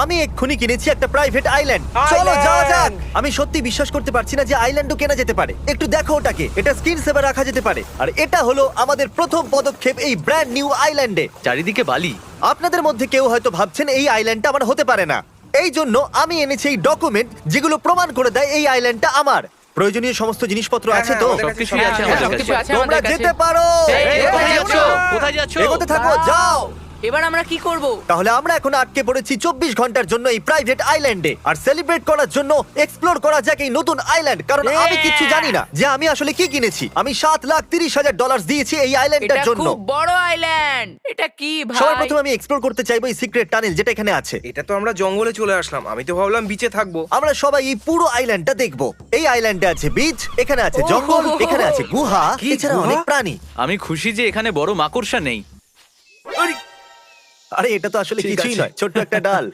আমি এক্ষুনি কিনেছি একটা প্রাইভেট আইল্যান্ড। চলো যাওয়া যাক। আমি সত্যি বিশ্বাস করতে পারছি না যে আইল্যান্ডও কেনা যেতে পারে। একটু দেখো ওটাকে, এটা স্ক্রিন সেভার রাখা যেতে পারে। আর এটা হলো আমাদের প্রথম পদক্ষেপ এই ব্র্যান্ড নিউ আইল্যান্ডে। চারিদিকে বালি। আপনাদের মধ্যে কেউ হয়তো ভাবছেন এই আইল্যান্ডটা আমার হতে পারে না। এই জন্য আমি এনেছি এই ডকুমেন্ট যেগুলো প্রমাণ করে দেয় এই আইল্যান্ডটা আমার। প্রয়োজনীয় সমস্ত জিনিসপত্র আছে তো? সবকিছুই আছে আমাদের সবকিছু কাছে। আছে তোমরা আমাদের কাছে। যেতে পারো। এই, কোথায় যেও যাচ্ছ? না। কোথায় যাচ্ছ? এগোতে থাকো, যাও। এবার আমরা কি করব? তাহলে আমরা এখন আটকে পড়েছি 24 ঘন্টার জন্য এই প্রাইভেট আইল্যান্ডে। আর সেলিব্রেট করার জন্য এক্সপ্লোর করা যাক এই নতুন আইল্যান্ড, কারণ আমি কিচ্ছু জানি না যে আমি আসলে কি কিনেছি। আমি $7,30,000 দিয়েছি এই আইল্যান্ডটার এটা জন্য। খুব বড় আইল্যান্ড। এটা কি ভাই? সবার প্রথমে আমি এক্সপ্লোর করতে চাইবো এই সিক্রেট টানেল যেটা এখানে আছে। এটা তো আমরা জঙ্গলে চলে আসলাম, আমি তো ভাবলাম বিচে থাকবো। আমরা সবাই এই পুরো আইল্যান্ডটা দেখবো। এই আইল্যান্ডে আছে বিচ, এখানে আছে জঙ্গল, এখানে আছে গুহা, কি এছাড়া গুহা? অনেক প্রাণী। আমি খুশি যে এখানে বড় মাকড়সা নেই। আরে এটা তো আসলে ঠিক কিছুই আছে। নয়, ছোট্ট একটা ডাল।